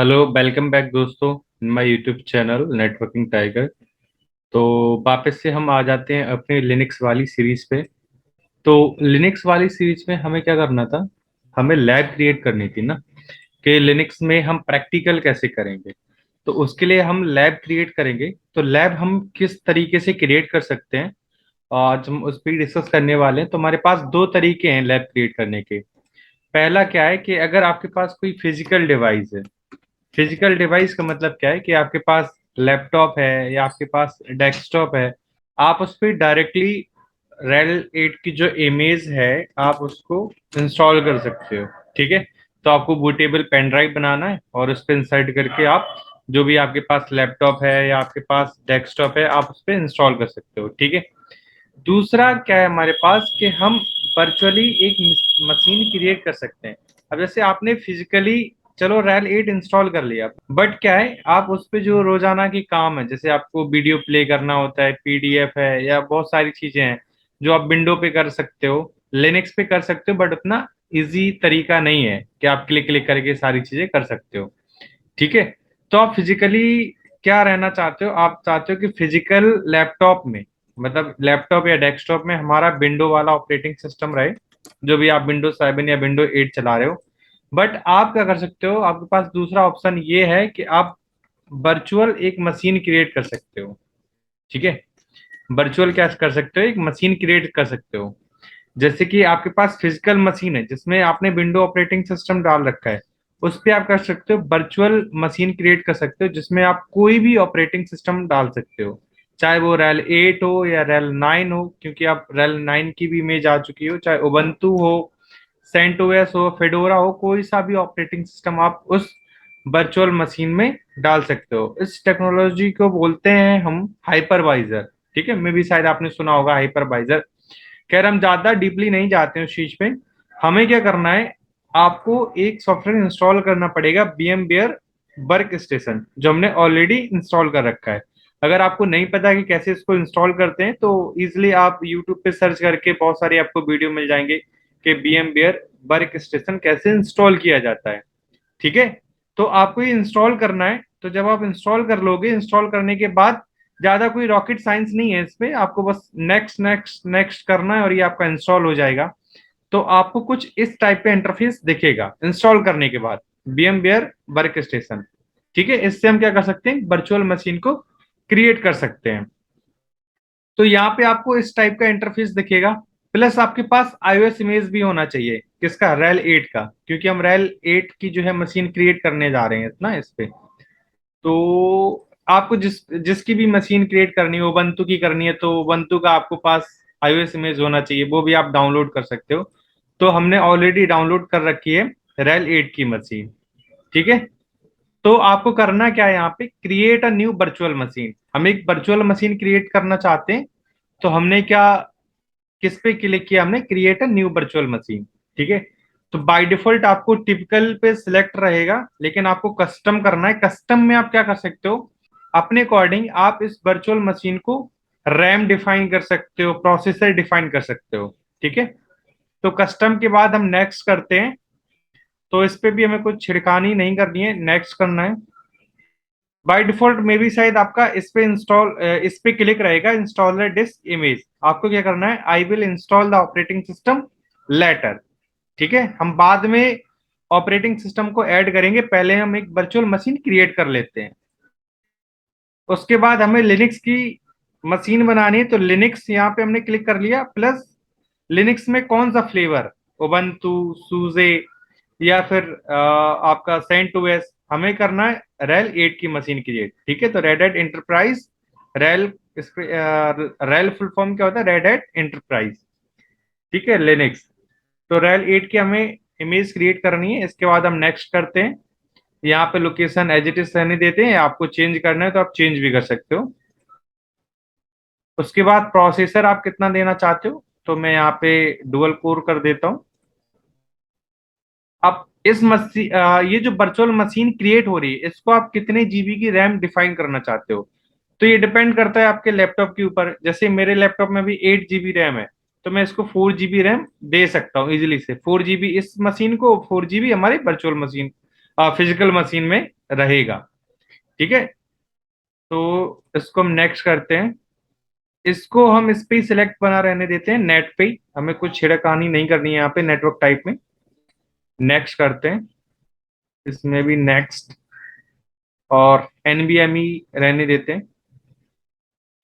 Hello, welcome back दोस्तों। My YouTube channel networking tiger. तो वापस से हम आ जाते हैं अपने लिनक्स वाली सीरीज पे। तो लिनक्स वाली सीरीज में हमें क्या करना था? हमें लैब क्रिएट करनी थी ना, कि लिनक्स में हम प्रैक्टिकल कैसे करेंगे। तो उसके लिए हम लैब क्रिएट करेंगे। तो लैब हम किस तरीके से क्रिएट कर सकते हैं, आज हम उस पर डिस्कस करने वाले हैं। तो हमारे पास दो तरीके हैं लैब क्रिएट करने के। पहला क्या है कि अगर आपके पास कोई फिजिकल डिवाइस है। फिजिकल डिवाइस का मतलब क्या है कि आपके पास लैपटॉप है या आपके पास डेस्कटॉप है। आप उस पर डायरेक्टली रेल 8 की जो इमेज है, आप उसको इंस्टॉल कर सकते हो। ठीक है। तो आपको बूटेबल पेन ड्राइव बनाना है और उस पर इंसर्ट करके आप जो भी आपके पास लैपटॉप है या आपके पास डेस्कटॉप है, आप उस पर इंस्टॉल कर सकते हो। ठीक है। दूसरा क्या है हमारे पास कि हम वर्चुअली एक मशीन क्रिएट कर सकते हैं। अब जैसे आपने फिजिकली, चलो रेल 8 इंस्टॉल कर लिया, बट क्या है, आप उस पे जो रोजाना की काम है, जैसे आपको वीडियो प्ले करना होता है, पीडीएफ है या बहुत सारी चीजें हैं जो आप विंडो पे कर सकते हो, लिनक्स पे कर सकते हो, बट उतना इजी तरीका नहीं है कि आप क्लिक क्लिक करके सारी चीजें कर सकते हो। ठीक है। तो आप फिजिकली क्या रहना चाहते हो? आप चाहते हो कि फिजिकल लैपटॉप में, मतलब लैपटॉप या डेस्कटॉप में हमारा विंडो वाला ऑपरेटिंग सिस्टम रहे, जो भी आप विंडो 7 या विंडो 8 चला रहे हो। बट आप क्या कर सकते हो, आपके पास दूसरा ऑप्शन ये है कि आप वर्चुअल एक मशीन क्रिएट कर सकते हो। ठीक है। वर्चुअल क्या कर सकते हो, एक मशीन क्रिएट कर सकते हो। जैसे कि आपके पास फिजिकल मशीन है जिसमें आपने विंडो ऑपरेटिंग सिस्टम डाल रखा है, उस पे आप कर सकते हो वर्चुअल मशीन क्रिएट कर सकते हो, जिसमें आप कोई भी ऑपरेटिंग सिस्टम डाल सकते हो। चाहे वो रेल 8 हो या रेल 9 हो, क्योंकि आप रेल 9 की भी इमेज आ चुकी हो, चाहे उबंटू हो, सेंटोस हो, फेडोरा हो, कोई सा भी ऑपरेटिंग सिस्टम आप उस वर्चुअल मशीन में डाल सकते हो। इस टेक्नोलॉजी को बोलते हैं हम हाइपरवाइजर। ठीक है, मैं भी शायद आपने सुना होगा हाइपरवाइजर। खैर, हम ज्यादा डीपली नहीं जाते हैं उस चीज पे। हमें क्या करना है, आपको एक सॉफ्टवेयर इंस्टॉल करना पड़ेगा, बीएम बेयर वर्क स्टेशन, जो हमने ऑलरेडी इंस्टॉल कर रखा है। अगर आपको नहीं पता कि कैसे इसको इंस्टॉल करते हैं, तो इजिली आप यूट्यूब पे सर्च करके बहुत सारे आपको वीडियो मिल जाएंगे कि बीएम बेयर वर्क स्टेशन कैसे इंस्टॉल किया जाता है। ठीक है। तो आपको ये इंस्टॉल करना है। तो जब आप इंस्टॉल कर लोगे, इंस्टॉल करने के बाद ज्यादा कोई रॉकेट साइंस नहीं है इसमें, आपको बस नेक्स्ट नेक्स्ट नेक्स्ट करना है और ये आपका इंस्टॉल हो जाएगा। तो आपको कुछ इस टाइप का इंटरफेस दिखेगा इंस्टॉल करने के बाद, बीएम बेयर वर्क स्टेशन। ठीक है। इससे हम क्या कर सकते हैं, वर्चुअल मशीन को क्रिएट कर सकते हैं। तो यहाँ पे आपको इस टाइप का इंटरफेस दिखेगा। प्लस आपके पास आईओएस इमेज भी होना चाहिए, किसका, रेल 8 का, क्योंकि हम रेल 8 की जो है मशीन क्रिएट करने जा रहे हैं ना इस पे। तो आपको जिसकी भी मशीन क्रिएट करनी हो, ubuntu की करनी है, तो ubuntu का आपको पास आईओएस इमेज होना चाहिए, वो भी आप डाउनलोड कर सकते हो। तो हमने ऑलरेडी डाउनलोड कर रखी है रेल 8 की मशीन। ठीक है। तो आपको करना क्या है, यहाँ पे create a new virtual machine, हम एक वर्चुअल मशीन क्रिएट करना चाहते हैं। तो हमने क्या, किस पे क्लिक किया, हमने create a new virtual machine. ठीक है। तो बाय डिफॉल्ट आपको टिपिकल पे सिलेक्ट रहेगा, लेकिन आपको कस्टम करना है। कस्टम में आप क्या कर सकते हो, अपने अकॉर्डिंग आप इस वर्चुअल मशीन को रैम डिफाइन कर सकते हो, प्रोसेसर डिफाइन कर सकते हो। ठीक है। तो कस्टम के बाद हम नेक्स्ट करते हैं। तो इस पे भी हमें कुछ छिड़कानी नहीं करनी है, नेक्स्ट करना है। बाय डिफॉल्ट में भी शायद आपका इस पे इंस्टॉल, इस पे क्लिक रहेगा इंस्टॉलर डिस्क इमेज। आपको क्या करना है, I will install the operating system later. ठीक है, हम बाद में ऑपरेटिंग सिस्टम को ऐड करेंगे, पहले हम एक वर्चुअल मशीन क्रिएट कर लेते हैं। उसके बाद हमें लिनक्स की मशीन बनानी है। तो लिनक्स यहाँ पे हमने क्लिक कर लिया, प्लस लिनक्स में कौन सा फ्लेवर, उबंटू, सूजे या फिर आपका सेंट ओएस, हमें करना है रेल 8 की मशीन क्रिएट। ठीक है। तो red hat enterprise rail, rail full form क्या होता है, रेड हैट इंटरप्राइज। ठीक है, लिनक्स। तो रेल 8 की हमें इमेज क्रिएट करनी है। इसके बाद हम नेक्स्ट करते हैं। यहाँ पे लोकेशन एज इट इज रहने देते हैं, आपको चेंज करना है तो आप चेंज भी कर सकते हो। उसके बाद प्रोसेसर आप कितना देना चाहते हो, तो मैं यहाँ पे डुअल कोर कर देता हूँ। अब इस ये जो वर्चुअल मशीन क्रिएट हो रही है, इसको आप कितने जीबी की रैम डिफाइन करना चाहते हो। तो ये डिपेंड करता है आपके लैपटॉप के ऊपर। जैसे मेरे लैपटॉप में भी 8 जीबी रैम है, तो मैं इसको 4 जीबी रैम दे सकता हूँ इजिली से। 4 जीबी इस मशीन को, 4 जीबी हमारी वर्चुअल मशीन, फिजिकल मशीन में रहेगा। ठीक है, तो इसको हम नेक्स्ट करते हैं। इसको हम इस पे सिलेक्ट बना रहने देते हैं, नेट पे ही। हमें कुछ छेड़खानी नहीं करनी है यहाँ पे नेटवर्क टाइप में। नेक्स्ट करते हैं, इसमें भी नेक्स्ट, और एनवीएमई रहने देते हैं।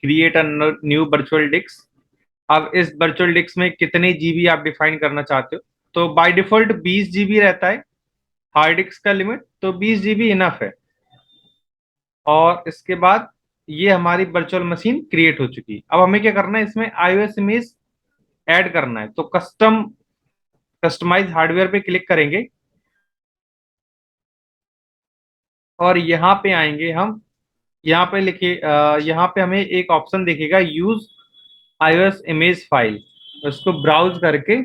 Create a new virtual disc. अब इस वर्चुअल डिस्क में कितने जीबी आप डिफाइन करना चाहते हो? तो बाय डिफॉल्ट 20 जीबी रहता है हार्ड डिस्क का लिमिट, तो 20 जीबी इनफ है। और इसके बाद ये हमारी वर्चुअल मशीन क्रिएट हो चुकी है। अब हमें क्या करना है, इसमें iOS इमेज ऐड करना है। तो कस्टमाइज हार्डवेयर पे क्लिक करेंगे और यहाँ पे आएंगे हम। यहाँ पे लिखिए, यहाँ पे हमें एक ऑप्शन दिखेगा, यूज iOS इमेज फाइल। उसको ब्राउज करके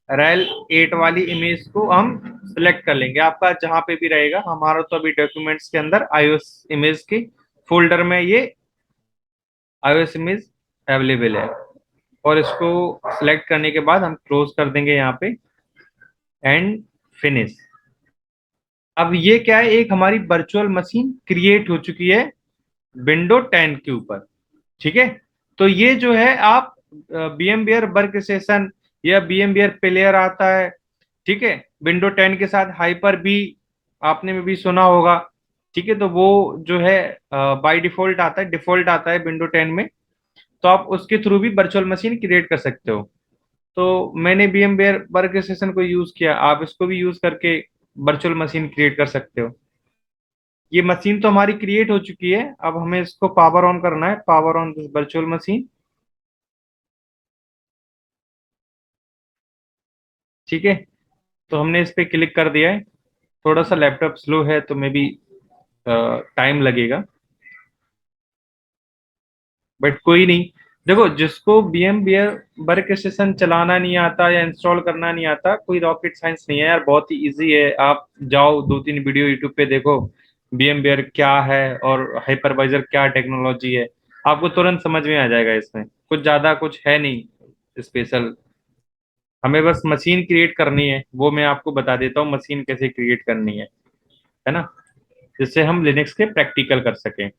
रेल 8 वाली इमेज को हम सिलेक्ट कर लेंगे। आपका जहां पे भी रहेगा, हमारा तो अभी डॉक्यूमेंट्स के अंदर iOS इमेज के फोल्डर में ये iOS इमेज अवेलेबल है। और इसको सिलेक्ट करने के बाद हम क्लोज कर देंगे यहाँ पे, एंड फिनिश। अब ये क्या है, एक हमारी वर्चुअल मशीन क्रिएट हो चुकी है विंडो 10 के ऊपर। ठीक है, तो ये जो है आप VMware वर्क स्टेशन या VMware प्लेयर आता है, ठीक है, विंडो 10 के साथ हाइपर भी आपने में भी सुना होगा। ठीक है, तो वो जो है बाय डिफॉल्ट आता है, डिफॉल्ट आता है विंडो 10 में। तो आप उसके थ्रू भी वर्चुअल मशीन क्रिएट कर सकते हो। तो मैंने VMware वर्क स्टेशन को यूज किया, आप इसको भी यूज करके वर्चुअल मशीन क्रिएट कर सकते हो। ये मशीन तो हमारी क्रिएट हो चुकी है, अब हमें इसको पावर ऑन करना है, power on this virtual machine. ठीक है, तो हमने इस पे क्लिक कर दिया है। थोड़ा सा लैपटॉप स्लो है तो मे बी टाइम लगेगा, बट कोई नहीं। देखो, जिसको VMware वर्क स्टेशन चलाना नहीं आता या इंस्टॉल करना नहीं आता, कोई रॉकेट साइंस नहीं है यार, बहुत ही इजी है। आप जाओ 2-3 वीडियो यूट्यूब पे देखो, VMware क्या है और हाइपरवाइजर क्या टेक्नोलॉजी है, आपको तुरंत समझ में आ जाएगा। इसमें कुछ ज्यादा कुछ है नहीं स्पेशल। हमें बस मशीन क्रिएट करनी है, वो मैं आपको बता देता हूँ मशीन कैसे क्रिएट करनी है ना, जिससे हम लिनक्स के प्रैक्टिकल कर सकें।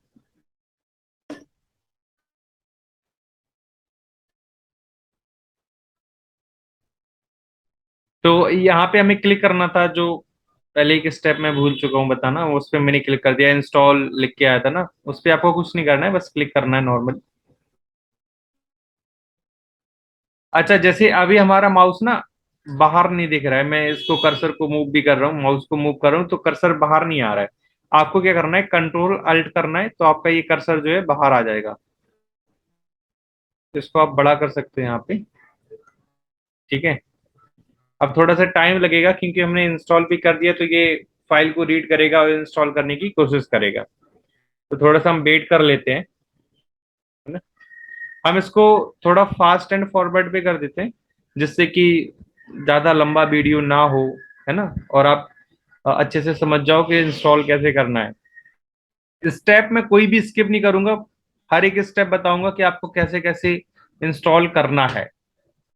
तो यहाँ पे हमें क्लिक करना था, जो पहले एक स्टेप मैं भूल चुका हूँ बताना, उस पर मैंने क्लिक कर दिया। इंस्टॉल लिख के आया था ना, उस पर आपको कुछ नहीं करना है, बस क्लिक करना है नॉर्मल। अच्छा, जैसे अभी हमारा माउस ना बाहर नहीं दिख रहा है, मैं इसको कर्सर को मूव भी कर रहा हूँ, माउस को मूव कर रहा हूँ, तो कर्सर बाहर नहीं आ रहा है। आपको क्या करना है, कंट्रोल अल्ट करना है, तो आपका ये कर्सर जो है बाहर आ जाएगा। इसको आप बड़ा कर सकते हैं यहाँ पे। ठीक है, अब थोड़ा सा टाइम लगेगा क्योंकि हमने इंस्टॉल भी कर दिया, तो ये फाइल को रीड करेगा और इंस्टॉल करने की कोशिश करेगा। तो थोड़ा सा हम वेट कर लेते हैं, है ना। हम इसको थोड़ा फास्ट एंड फॉरवर्ड पे कर देते हैं, जिससे कि ज्यादा लंबा वीडियो ना हो, है ना, और आप अच्छे से समझ जाओ कि इंस्टॉल कैसे करना है। स्टेप में कोई भी स्किप नहीं करूंगा, हर एक स्टेप बताऊंगा कि आपको कैसे कैसे इंस्टॉल करना है।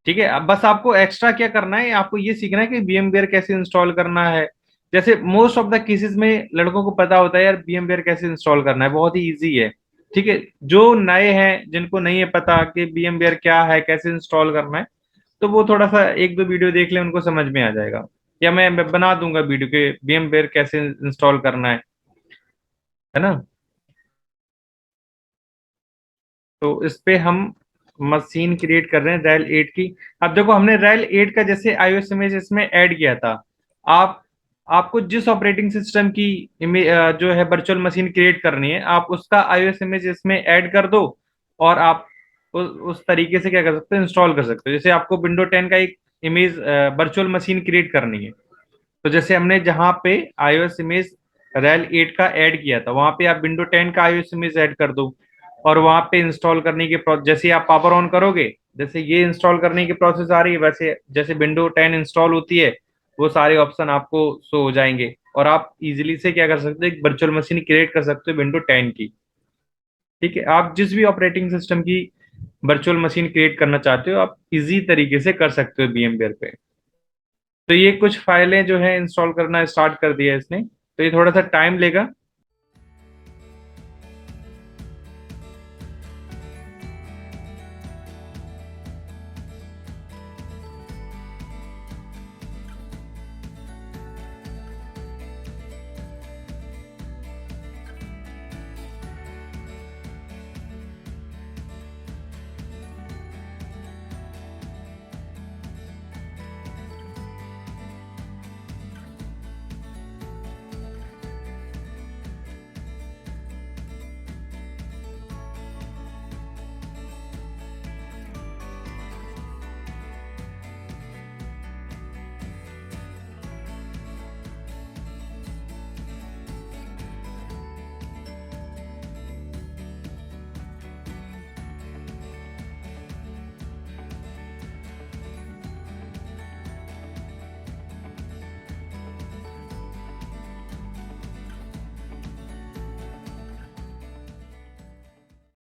ठीक है, अब बस आपको एक्स्ट्रा क्या करना है, आपको ये सीखना है कि VMware कैसे इंस्टॉल करना है। जैसे मोस्ट ऑफ द केसेस में लड़कों को पता होता है यार VMware कैसे इंस्टॉल करना है, बहुत ही इजी है। ठीक है, जो नए हैं जिनको नहीं है पता कि VMware क्या है, कैसे इंस्टॉल करना है, तो वो थोड़ा सा एक दो वीडियो देख ले, उनको समझ में आ जाएगा। या मैं बना दूंगा वीडियो के VMware कैसे इंस्टॉल करना है ना। तो इस पे हम मशीन क्रिएट कर रहे हैं रैल 8 की। अब देखो, हमने रैल 8 का जैसे iOS इमेज इसमें ऐड किया था। आप आपको जिस ऑपरेटिंग सिस्टम की इमेज जो है वर्चुअल मशीन क्रिएट करनी है, आप उसका iOS इमेज इसमें ऐड कर दो, और आप उस तरीके से क्या कर सकते हो, इंस्टॉल कर सकते हो। जैसे आपको विंडो 10 का एक इमेज वर्चुअल मशीन क्रिएट करनी है, तो जैसे हमने जहाँ पे iOS इमेज रैल 8 का ऐड किया था, वहां पे आप विंडो 10 का iOS इमेज ऐड कर दो। और वहां पे इंस्टॉल करने के जैसे आप पावर ऑन करोगे, जैसे ये इंस्टॉल करने की प्रोसेस आ रही है, वैसे जैसे विंडो 10 इंस्टॉल होती है, वो सारे ऑप्शन आपको शो हो जाएंगे, और आप इजीली से क्या कर सकते हो, एक वर्चुअल मशीन क्रिएट कर सकते हो विंडो 10 की। ठीक है, आप जिस भी ऑपरेटिंग सिस्टम की वर्चुअल मशीन क्रिएट करना चाहते हो, आप इजी तरीके से कर सकते हो VMware पे। तो ये कुछ फाइलें जो है इंस्टॉल करना स्टार्ट कर दिया इसने, तो ये थोड़ा सा टाइम लेगा।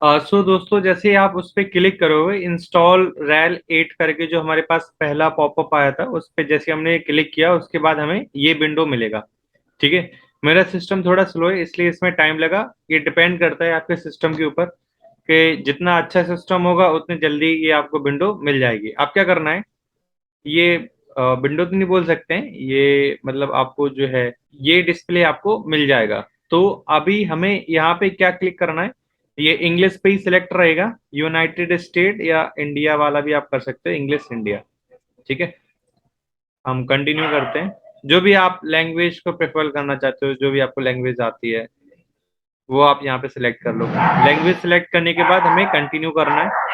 सो दोस्तों, जैसे आप उस पर क्लिक करोगे, इंस्टॉल रैल 8 करके जो हमारे पास पहला पॉपअप आया था, उस पर जैसे हमने क्लिक किया उसके बाद हमें ये विंडो मिलेगा। ठीक है। मेरा सिस्टम थोड़ा स्लो है इसलिए इसमें टाइम लगा। ये डिपेंड करता है आपके सिस्टम के ऊपर कि जितना अच्छा सिस्टम होगा उतनी जल्दी ये आपको विंडो मिल जाएगी। आप क्या करना है, ये विंडो तो नहीं बोल सकते हैं, ये मतलब आपको जो है ये डिस्प्ले आपको मिल जाएगा। तो अभी हमें यहाँ पे क्या क्लिक करना है, ये इंग्लिश पे ही सिलेक्ट रहेगा, यूनाइटेड स्टेट या इंडिया वाला भी आप कर सकते हो, इंग्लिश इंडिया। ठीक है। हम कंटिन्यू करते हैं। जो भी आप लैंग्वेज को प्रेफर करना चाहते हो, जो भी आपको लैंग्वेज आती है वो आप यहाँ पे सिलेक्ट कर लो। लैंग्वेज सिलेक्ट करने के बाद हमें कंटिन्यू करना है।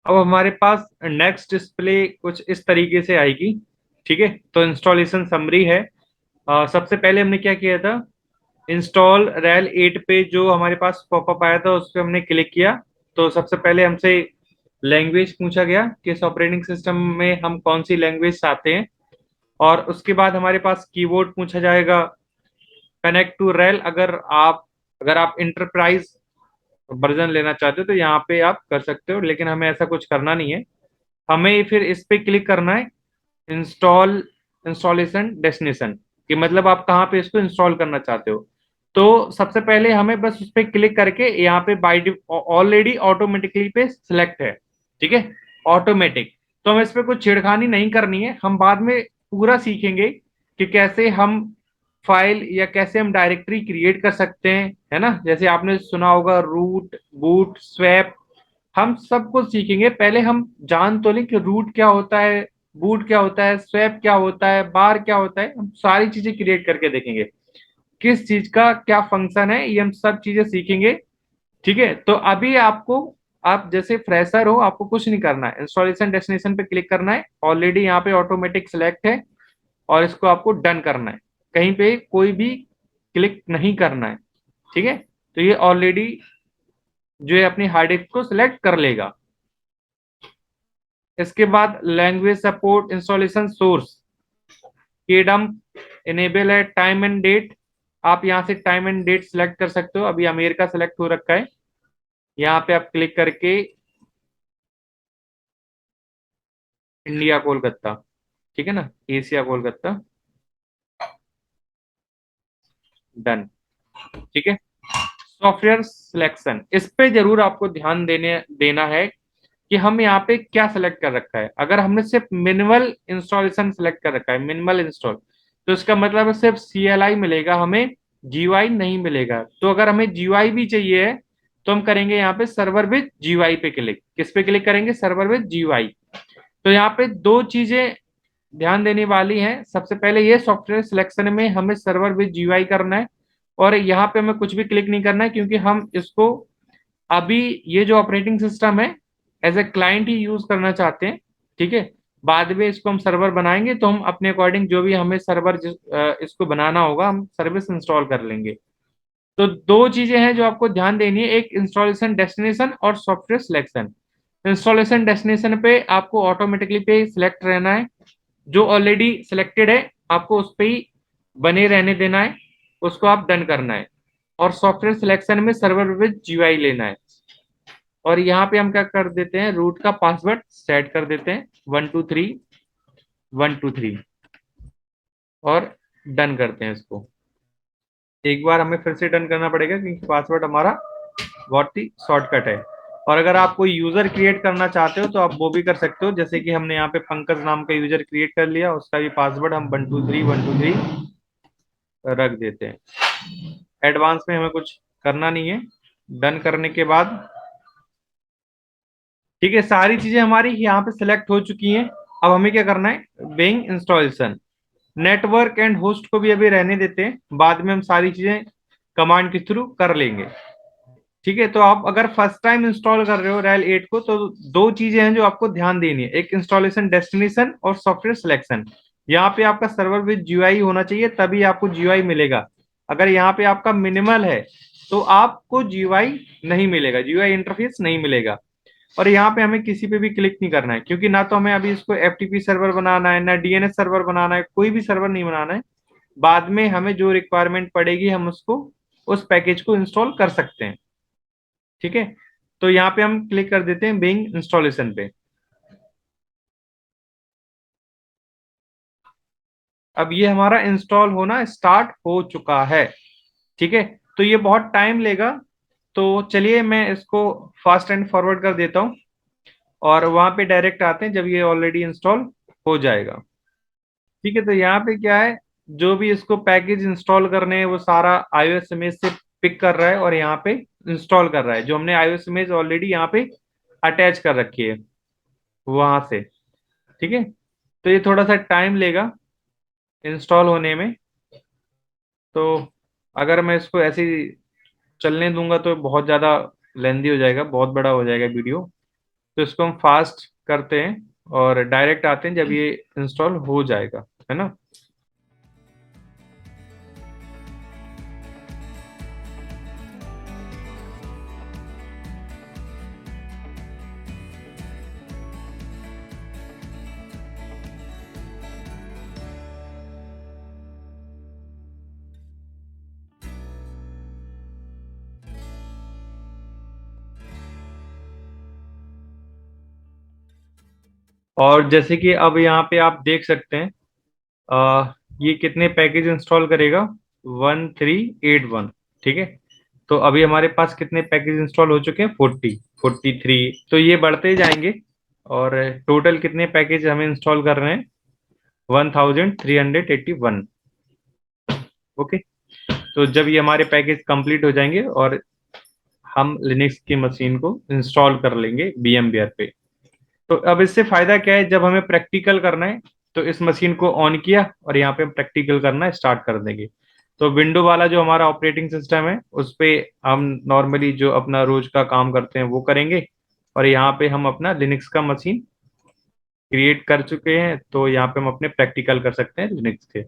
अब हमारे पास नेक्स्ट डिस्प्ले कुछ इस तरीके से आएगी। ठीक है। तो इंस्टॉलेशन समरी है। सबसे पहले हमने क्या किया था, इंस्टॉल रैल 8 पे जो हमारे पास पॉपअप आया था उस पर हमने क्लिक किया। तो सबसे पहले हमसे लैंग्वेज पूछा गया कि इस ऑपरेटिंग सिस्टम में हम कौन सी लैंग्वेज चाहते हैं, और उसके बाद हमारे पास कीबोर्ड पूछा जाएगा, कनेक्ट टू रैल। अगर आप इंटरप्राइज वर्जन लेना चाहते हो तो यहाँ पे आप कर सकते हो, लेकिन हमें ऐसा कुछ करना नहीं है। हमें फिर इस पे क्लिक करना है, इंस्टॉलेशन डेस्टिनेशन, कि मतलब आप कहाँ पे इसको इंस्टॉल करना चाहते हो। तो सबसे पहले हमें बस उस पर क्लिक करके यहाँ पे बाई ऑलरेडी ऑटोमेटिकली पे सिलेक्ट है। ठीक है। ऑटोमेटिक। तो हमें इस पे कुछ छेड़खानी नहीं करनी है, हम बाद में पूरा सीखेंगे कि कैसे हम फाइल या कैसे हम डायरेक्टरी क्रिएट कर सकते हैं, है ना। जैसे आपने सुना होगा रूट, बूट, स्वैप, हम सब कुछ सीखेंगे। पहले हम जान तो लें कि रूट क्या होता है, बूट क्या होता है, स्वैप क्या होता है, बार क्या होता है। हम सारी चीजें क्रिएट करके देखेंगे, किस चीज का क्या फंक्शन है, ये हम सब चीजें सीखेंगे। ठीक है। तो अभी आपको, आप जैसे फ्रेशर हो, आपको कुछ नहीं करना है, इंस्टॉलेशन डेस्टिनेशन पे क्लिक करना है। ऑलरेडी यहाँ पे ऑटोमेटिक सिलेक्ट है और इसको आपको डन करना है, कहीं पे कोई भी क्लिक नहीं करना है। ठीक है। तो ये ऑलरेडी जो है अपनी हार्ड डिस्क को सिलेक्ट कर लेगा। इसके बाद लैंग्वेज सपोर्ट इंस्टॉलेशन सोर्स केडम इनेबल है, टाइम एंड डेट। आप यहाँ से टाइम एंड डेट सिलेक्ट कर सकते हो। अभी अमेरिका सिलेक्ट हो रखा है, यहाँ पे आप क्लिक करके इंडिया कोलकाता, ठीक है ना, एशिया कोलकाता, डन। ठीक है। सॉफ्टवेयर सिलेक्शन, इस पे जरूर आपको ध्यान देना है कि हम यहाँ पे क्या सिलेक्ट कर रखा है। अगर हमने सिर्फ मिनिमल इंस्टॉलेशन सिलेक्ट कर रखा है, मिनिमल इंस्टॉल, तो इसका मतलब है सिर्फ CLI मिलेगा, हमें GUI नहीं मिलेगा। तो अगर हमें GUI भी चाहिए है तो हम करेंगे यहाँ पे सर्वर विद GUI पे क्लिक। किस पे क्लिक करेंगे, सर्वर विद GUI। तो यहाँ पे दो चीजें ध्यान देने वाली हैं। सबसे पहले ये सॉफ्टवेयर सिलेक्शन में हमें सर्वर विद GUI करना है, और यहाँ पे हमें कुछ भी क्लिक नहीं करना है, क्योंकि हम इसको अभी ये जो ऑपरेटिंग सिस्टम है एज ए क्लाइंट ही यूज करना चाहते हैं। ठीक है। बाद में इसको हम सर्वर बनाएंगे तो हम अपने अकॉर्डिंग जो भी हमें सर्वर इसको बनाना होगा हम सर्विस इंस्टॉल कर लेंगे। तो दो चीजें हैं जो आपको ध्यान देनी है, एक इंस्टॉलेशन डेस्टिनेशन और सॉफ्टवेयर सिलेक्शन। इंस्टॉलेशन डेस्टिनेशन पे आपको ऑटोमेटिकली पे सिलेक्ट रहना है, जो ऑलरेडी सिलेक्टेड है आपको उस पे ही बने रहने देना है, उसको आप डन करना है। और सॉफ्टवेयर सिलेक्शन में सर्वर विद जीयूआई लेना है, और यहाँ पे हम क्या कर देते हैं, रूट का पासवर्ड सेट कर देते हैं 123 123 और डन करते हैं इसको। एक बार हमें फिर से डन करना पड़ेगा क्योंकि पासवर्ड हमारा बहुत ही शॉर्टकट है। और अगर आप कोई यूजर क्रिएट करना चाहते हो तो आप वो भी कर सकते हो, जैसे कि हमने यहाँ पे पंकज नाम का यूजर क्रिएट कर लिया, उसका भी पासवर्ड हम 123 123 रख देते हैं। एडवांस में हमें कुछ करना नहीं है। डन करने के बाद ठीक है, सारी चीजें हमारी यहाँ पे सिलेक्ट हो चुकी हैं। अब हमें क्या करना है, being installation, network and host को भी अभी रहने देते हैं, बाद में हम सारी चीजें कमांड के थ्रू कर लेंगे। ठीक है, तो आप अगर फर्स्ट टाइम इंस्टॉल कर रहे हो रेल 8 को तो दो चीजें हैं जो आपको ध्यान देनी है, एक इंस्टॉलेशन डेस्टिनेशन और सॉफ्टवेयर सिलेक्शन। यहाँ पे आपका सर्वर विद जीयूआई होना चाहिए, तभी आपको जीयूआई मिलेगा। अगर यहाँ पे आपका मिनिमल है तो आपको जीयूआई नहीं मिलेगा, जीयूआई इंटरफेस नहीं मिलेगा। और यहाँ पे हमें किसी पे भी क्लिक नहीं करना है, क्योंकि ना तो हमें अभी इसको एफटीपी सर्वर बनाना है, ना डीएनएस सर्वर बनाना है, कोई भी सर्वर नहीं बनाना है। बाद में हमें जो रिक्वायरमेंट पड़ेगी हम उसको उस पैकेज को इंस्टॉल कर सकते हैं। ठीक है, तो यहाँ पे हम क्लिक कर देते हैं बिंग इंस्टॉलेशन पे। अब ये हमारा इंस्टॉल होना स्टार्ट हो चुका है। ठीक है, तो ये बहुत टाइम लेगा, तो चलिए मैं इसको फास्ट एंड फॉरवर्ड कर देता हूँ और वहां पे डायरेक्ट आते हैं जब ये ऑलरेडी इंस्टॉल हो जाएगा। ठीक है, तो यहाँ पे क्या है, जो भी इसको पैकेज इंस्टॉल करने हैं वो सारा iOS इमेज से पिक कर रहा है और यहाँ पे इंस्टॉल कर रहा है, जो हमने iOS इमेज ऑलरेडी यहाँ पे अटैच कर रखी है वहां से। ठीक है, तो ये थोड़ा सा टाइम लेगा इंस्टॉल होने में। तो अगर मैं इसको ऐसे ही चलने दूंगा तो बहुत ज़्यादा लेंदी हो जाएगा, बहुत बड़ा हो जाएगा वीडियो। तो इसको हम फास्ट करते हैं और डायरेक्ट आते हैं जब ये इंस्टॉल हो जाएगा, है ना। और जैसे कि अब यहाँ पे आप देख सकते हैं, ये कितने पैकेज इंस्टॉल करेगा, 1381। ठीक है, तो अभी हमारे पास कितने पैकेज इंस्टॉल हो चुके हैं, 43। तो ये बढ़ते जाएंगे और टोटल कितने पैकेज हमें इंस्टॉल कर रहे हैं, 1381। ओके, तो जब ये हमारे पैकेज कंप्लीट हो जाएंगे और हम लिनक्स की मशीन को इंस्टॉल कर लेंगे VMware पे। तो अब इससे फायदा क्या है, जब हमें प्रैक्टिकल करना है तो इस मशीन को ऑन किया और यहाँ पे हम प्रैक्टिकल करना स्टार्ट कर देंगे। तो विंडो वाला जो हमारा ऑपरेटिंग सिस्टम है उस पे हम नॉर्मली जो अपना रोज का काम करते हैं वो करेंगे, और यहाँ पे हम अपना लिनक्स का मशीन क्रिएट कर चुके हैं, तो यहाँ पे हम अपने प्रैक्टिकल कर सकते हैं लिनक्स के।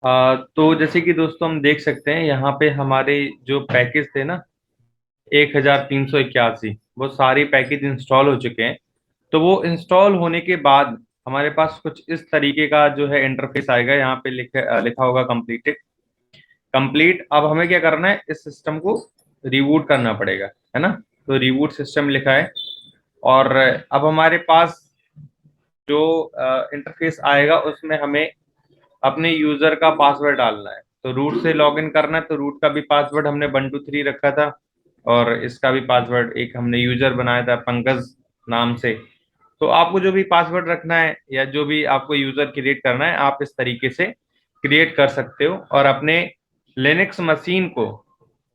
तो जैसे कि दोस्तों हम देख सकते हैं यहाँ पे हमारे जो पैकेज थे ना, 1381, वो सारे पैकेज इंस्टॉल हो चुके हैं। तो वो इंस्टॉल होने के बाद हमारे पास कुछ इस तरीके का जो है इंटरफेस आएगा। यहाँ पे लिखा होगा कंप्लीटेड कंप्लीट। अब हमें क्या करना है, इस सिस्टम को रिबूट करना पड़ेगा, है ना। तो रिबूट सिस्टम लिखा है, और अब हमारे पास जो इंटरफेस आएगा उसमें हमें अपने यूजर का पासवर्ड डालना है। तो रूट से लॉगिन करना है, तो रूट का भी पासवर्ड हमने 123 रखा था, और इसका भी पासवर्ड एक हमने यूजर बनाया था पंकज नाम से। तो आपको जो भी पासवर्ड रखना है या जो भी आपको यूजर क्रिएट करना है, आप इस तरीके से क्रिएट कर सकते हो और अपने लिनक्स मशीन को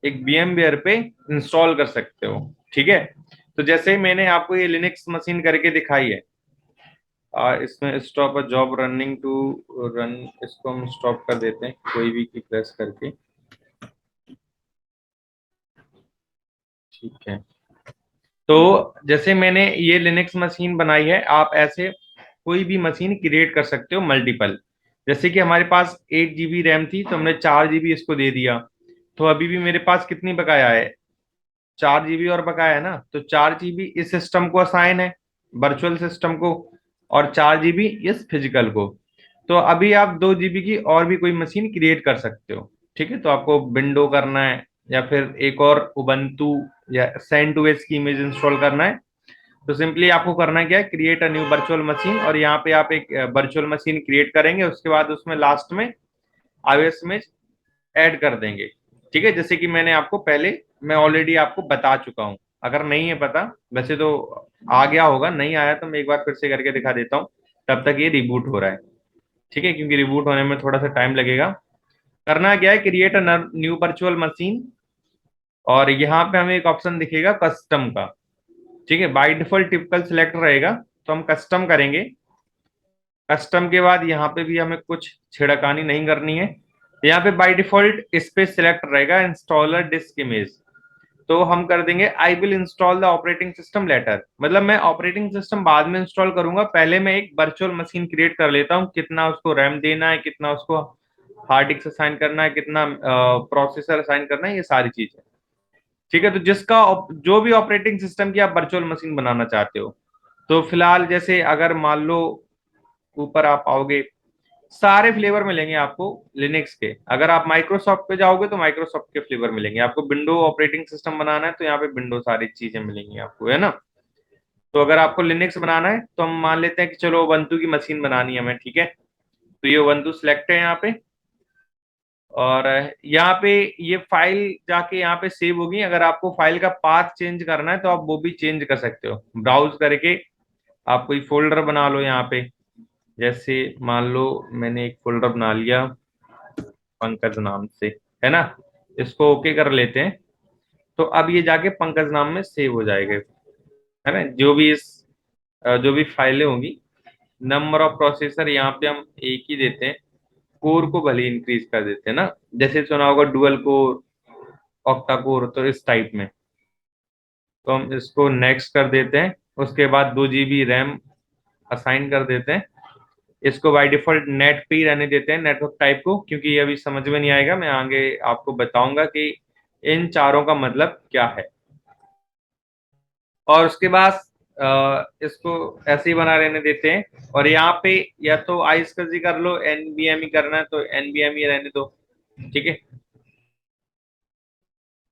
एक VMware पे इंस्टॉल कर सकते हो। ठीक है, तो जैसे मैंने आपको ये लिनक्स मशीन करके दिखाई है, इसमें stop a job running to run, इसको हम स्टॉप कर देते हैं कोई भी की प्रेस करके। ठीक है, तो जैसे मैंने ये लिनक्स मशीन बनाई है, आप ऐसे कोई भी मशीन क्रिएट कर सकते हो मल्टीपल। जैसे कि हमारे पास 8 GB रैम थी, तो हमने 4 GB इसको दे दिया। तो अभी भी मेरे पास कितनी बकाया है, 4 GB और बकाया है ना। तो 4 GB इस सिस्टम को असाइन है, वर्चुअल सिस्टम को, और 4 GB इस फिजिकल को। तो अभी आप 2 GB की और भी कोई मशीन क्रिएट कर सकते हो। ठीक है, तो आपको विंडो करना है या फिर एक और उबंटू या सेंटोस की इमेज इंस्टॉल करना है, तो सिंपली आपको करना क्या है, create a new virtual machine, और यहाँ पे आप एक वर्चुअल मशीन क्रिएट करेंगे। उसके बाद उसमें लास्ट में iOS इमेज ऐड कर देंगे। ठीक है, जैसे कि मैंने आपको पहले, मैं ऑलरेडी आपको बता चुका हूँ। अगर नहीं है पता, वैसे तो आ गया होगा, नहीं आया तो मैं एक बार फिर से करके दिखा देता हूँ। तब तक ये रिबूट हो रहा है। ठीक है, क्योंकि रिबूट होने में थोड़ा सा टाइम लगेगा। करना क्या है, create a new virtual machine, और यहाँ पे हमें एक ऑप्शन दिखेगा कस्टम का। ठीक है, बाय डिफॉल्ट टिपिकल सिलेक्ट रहेगा, तो हम कस्टम करेंगे। कस्टम के बाद यहाँ पे भी हमें कुछ छिड़कानी नहीं करनी है। यहाँ पे बाय डिफॉल्ट इस पे सिलेक्ट रहेगा इंस्टॉलर डिस्क इमेज, तो हम कर देंगे I will install the operating system later. मतलब मैं ऑपरेटिंग सिस्टम बाद में इंस्टॉल करूंगा, पहले मैं एक वर्चुअल मशीन क्रिएट कर लेता हूँ। कितना उसको रैम देना है, कितना उसको हार्ड डिस्क असाइन करना है, कितना प्रोसेसर असाइन करना है, ये सारी चीजें। ठीक है, तो जिसका जो भी ऑपरेटिंग सिस्टम की आप वर्चुअल मशीन बनाना चाहते हो, तो फिलहाल जैसे अगर मान लो ऊपर आप आओगे, सारे फ्लेवर मिलेंगे आपको लिनक्स के। अगर आप माइक्रोसॉफ्ट पे जाओगे तो माइक्रोसॉफ्ट के फ्लेवर मिलेंगे आपको। विंडो ऑपरेटिंग सिस्टम बनाना है तो यहाँ पे विंडो सारी चीजें मिलेंगी आपको, है ना। तो अगर आपको लिनक्स बनाना है तो हम मान लेते हैं कि चलो ubuntu की मशीन बनानी है हमें। ठीक है, तो ये ubuntu सिलेक्ट है यहाँ पे, और यहाँ पे ये फाइल जाके यहाँ पे सेव होगी। अगर आपको फाइल का पाथ चेंज करना है तो आप वो भी चेंज कर सकते हो ब्राउज करके। आप कोई फोल्डर बना लो यहाँ पे, जैसे मान लो मैंने एक फोल्डर बना लिया पंकज नाम से, है ना। इसको ओके कर लेते हैं, तो अब ये जाके पंकज नाम में सेव हो जाएगा, है ना। जो भी फाइलें होंगी, नंबर ऑफ प्रोसेसर यहाँ पे हम एक ही देते हैं, कोर को भले इंक्रीज कर देते हैं ना। जैसे सुना होगा डुअल कोर, ऑक्टा कोर, तो इस टाइप में। तो हम इसको नेक्स्ट कर देते हैं। उसके बाद 2 GB रैम असाइन कर देते हैं। इसको बाय डिफॉल्ट नेट पे ही रहने देते हैं, नेटवर्क टाइप को, क्योंकि ये अभी समझ में नहीं आएगा। मैं आगे आपको बताऊंगा कि इन चारों का मतलब क्या है। और उसके बाद इसको ऐसे ही बना रहने देते हैं। और यहाँ पे या तो आइसकजी कर लो, NVMe करना है तो NVMe रहने दो। ठीक है,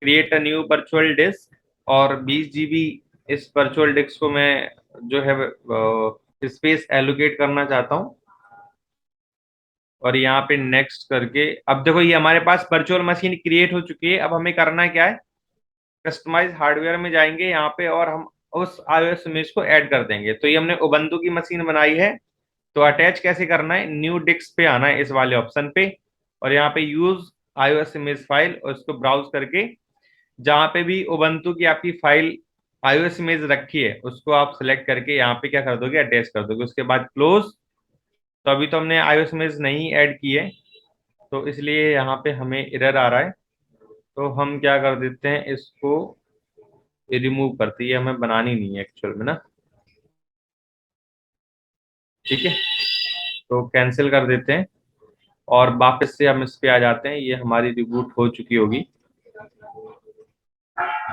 create a new virtual disc, और 20 GB इस वर्चुअल डिस्क को मैं जो है स्पेस एलोकेट करना चाहता हूँ। और यहाँ पे नेक्स्ट करके, अब देखो ये हमारे पास वर्चुअल मशीन क्रिएट हो चुकी है। अब हमें करना क्या है, कस्टमाइज हार्डवेयर में जाएंगे यहाँ पे, और हम उस iOS इमेज को ऐड कर देंगे। तो ये हमने उबंटू की मशीन बनाई है, तो अटैच कैसे करना है, न्यू डिस्क पे आना है इस वाले ऑप्शन पे, और यहाँ पे यूज iOS इमेज फाइल, और इसको ब्राउज करके जहाँ पे भी उबंटू की आपकी फाइल iOS इमेज रखी है उसको आप सिलेक्ट करके यहाँ पे क्या कर दोगे, अटैच कर दोगे। उसके बाद क्लोज। तो अभी तो हमने iOS इमेज नहीं ऐड की है, तो इसलिए यहाँ पे हमें एरर आ रहा है। तो हम क्या कर देते हैं, इसको रिमूव करते हैं, हमें बनानी नहीं है एक्चुअल में ना। ठीक है, तो कैंसिल कर देते हैं, और वापस से हम इस पे आ जाते हैं। ये हमारी रिबूट हो चुकी होगी,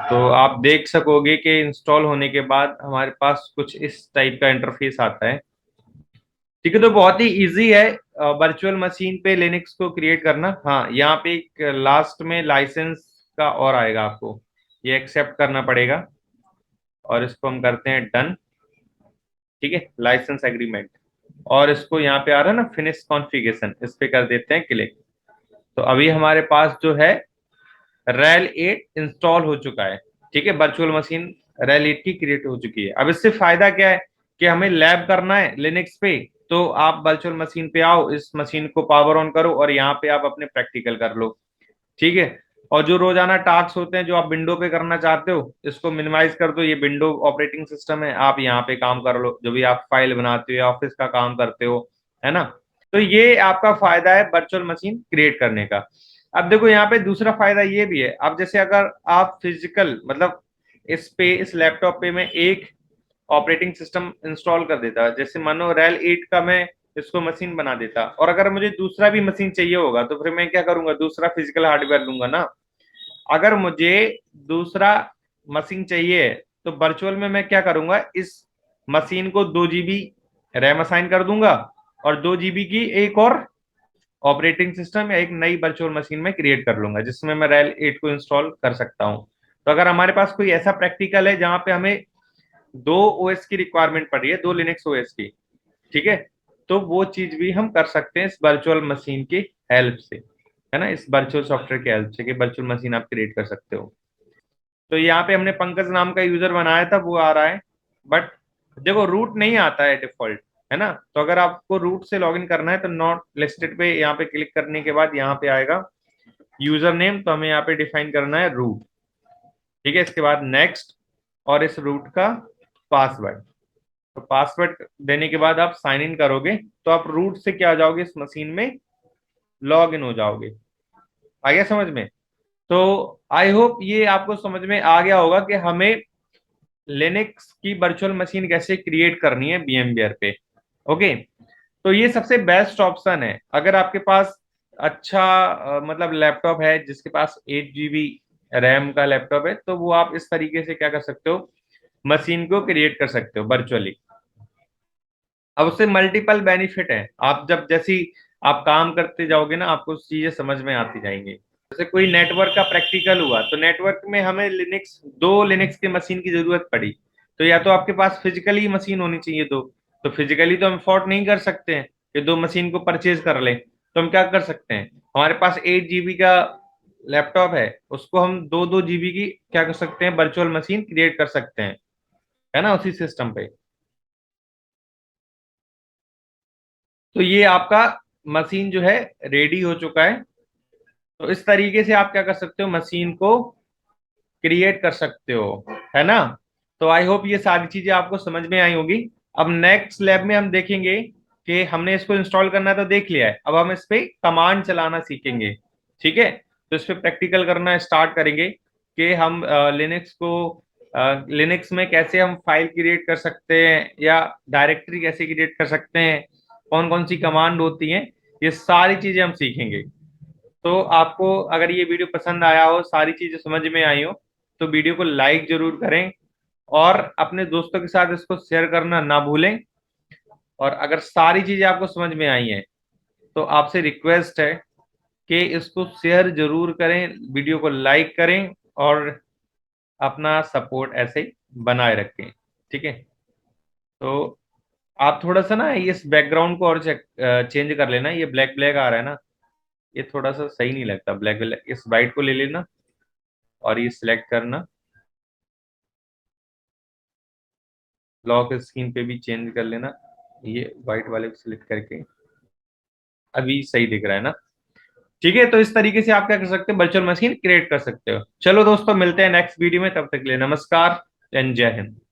तो आप देख सकोगे कि इंस्टॉल होने के बाद हमारे पास कुछ इस टाइप का इंटरफेस आता है। ठीक है, तो बहुत ही इजी है वर्चुअल मशीन पे लिनक्स को क्रिएट करना। हाँ, यहाँ पे एक लास्ट में लाइसेंस का और आएगा, आपको ये एक्सेप्ट करना पड़ेगा और इसको हम करते हैं डन। ठीक है, लाइसेंस एग्रीमेंट, और इसको यहाँ पे आ रहा है ना फिनिश कॉन्फ़िगरेशन, इस पे कर देते हैं क्लिक। तो अभी हमारे पास जो है रेल 8 इंस्टॉल हो चुका है। ठीक है, वर्चुअल मशीन रेल 8 की क्रिएट हो चुकी है। अब इससे फायदा क्या है कि हमें लैब करना है लिनक्स पे, तो आप वर्चुअल मशीन पे आओ, इस मशीन को पावर ऑन करो और यहाँ पे आप अपने प्रैक्टिकल कर लो। ठीक है, और जो रोजाना टास्क होते हैं जो आप विंडो पे करना चाहते हो, इसको मिनिमाइज कर दो। ये विंडो ऑपरेटिंग सिस्टम है, आप यहाँ पे काम कर लो, जो भी आप फाइल बनाते हो या ऑफिस का काम करते हो, है ना। तो ये आपका फायदा है वर्चुअल मशीन क्रिएट करने का। अब देखो यहाँ पे दूसरा फायदा ये भी है, अब जैसे अगर आप फिजिकल मतलब इस लैपटॉप पे मैं एक ऑपरेटिंग सिस्टम इंस्टॉल कर देता, जैसे मानो रेल 8 का मैं इसको मशीन बना देता, और अगर मुझे दूसरा भी मशीन चाहिए होगा तो फिर मैं क्या करूंगा, दूसरा फिजिकल हार्डवेयर लूंगा ना। अगर मुझे दूसरा मशीन चाहिए तो वर्चुअल में मैं क्या करूंगा, इस मशीन को 2 GB रैम असाइन कर दूंगा और 2 GB की एक और ऑपरेटिंग सिस्टम या एक नई वर्चुअल मशीन में क्रिएट कर लूंगा, जिसमें मैं रेल 8 को इंस्टॉल कर सकता हूं। तो अगर हमारे पास कोई ऐसा प्रैक्टिकल है जहां पे हमें 2 OS की रिक्वायरमेंट पड़ रही है, 2 लिनक्स OS की, ठीक है, तो वो चीज भी हम कर सकते हैं इस वर्चुअल मशीन की हेल्प से, है ना, इस वर्चुअल सॉफ्टवेयर की हेल्प से कि वर्चुअल मशीन आप क्रिएट कर सकते हो। तो यहाँ पे हमने पंकज नाम का यूजर बनाया था, वो आ रहा है, बट देखो रूट नहीं आता है डिफॉल्ट, है ना। तो अगर आपको रूट से लॉगिन करना है तो नॉट लिस्टेड पे यहाँ पे क्लिक करने के बाद यहाँ पे आएगा यूजर नेम, तो हमें यहाँ पे डिफाइन करना है रूट। ठीक है, इसके बाद नेक्स्ट, और इस रूट का पासवर्ड। तो पासवर्ड देने के बाद आप साइन इन करोगे तो आप रूट से क्या आ जाओगे, इस मशीन में लॉग इन हो जाओगे। आ गया समझ में? तो आई होप ये आपको समझ में आ गया होगा कि हमें लिनक्स की वर्चुअल मशीन कैसे क्रिएट करनी है VMware पे। ओके, तो ये सबसे बेस्ट ऑप्शन है अगर आपके पास अच्छा मतलब लैपटॉप है जिसके पास 8 GB रैम का लैपटॉप है, तो वो आप इस तरीके से क्या कर सकते हो, मशीन को क्रिएट कर सकते हो वर्चुअली। अब उससे मल्टीपल बेनिफिट है, आप जब जैसी आप काम करते जाओगे ना, आपको चीजें समझ में आती जाएंगी। जैसे कोई नेटवर्क का प्रैक्टिकल हुआ, तो नेटवर्क में हमें लिनक्स 2 लिनक्स की मशीन की जरूरत पड़ी, तो या तो आपके पास फिजिकली मशीन होनी चाहिए दो, तो फिजिकली तो हम अफोर्ड नहीं कर सकते हैं कि 2 मशीन को परचेज कर लें। तो हम क्या कर सकते हैं, हमारे पास 8 GB का लैपटॉप है, उसको हम 2-2 GB की क्या कर सकते हैं, वर्चुअल मशीन क्रिएट कर सकते हैं, है ना, उसी सिस्टम पे। तो ये आपका मशीन जो है रेडी हो चुका है। तो इस तरीके से आप क्या कर सकते हो, मशीन को क्रिएट कर सकते हो, है ना। तो आई होप ये सारी चीजें आपको समझ में आई होगी। अब नेक्स्ट लैब में हम देखेंगे कि हमने इसको इंस्टॉल करना तो देख लिया है, अब हम इस पे कमांड चलाना सीखेंगे। ठीक है, तो इस पे प्रैक्टिकल करना स्टार्ट करेंगे कि हम लिनक्स को लिनक्स में कैसे हम फाइल क्रिएट कर सकते हैं या डायरेक्टरी कैसे क्रिएट कर सकते हैं, कौन कौन सी कमांड होती हैं, ये सारी चीजें हम सीखेंगे। तो आपको अगर ये वीडियो पसंद आया हो, सारी चीजें समझ में आई हो, तो वीडियो को लाइक जरूर करें और अपने दोस्तों के साथ इसको शेयर करना ना भूलें। और अगर सारी चीजें आपको समझ में आई हैं तो आपसे रिक्वेस्ट है कि इसको शेयर जरूर करें, वीडियो को लाइक करें और अपना सपोर्ट ऐसे ही बनाए रखें। ठीक है, तो आप थोड़ा सा ना इस बैकग्राउंड को और चेंज कर लेना, ये ब्लैक ब्लैक आ रहा है ना, ये थोड़ा सा सही नहीं लगता ब्लैक ब्लैक, इस वाइट को ले लेना और ये सिलेक्ट करना, लॉक स्क्रीन पे भी चेंज कर लेना, ये व्हाइट वाले को सिलेक्ट करके, अभी सही दिख रहा है ना। ठीक है, तो इस तरीके से आप क्या कर सकते हैं, वर्चुअल मशीन क्रिएट कर सकते हो। चलो दोस्तों, मिलते हैं नेक्स्ट वीडियो में, तब तक के लिए नमस्कार एंड जय हिंद।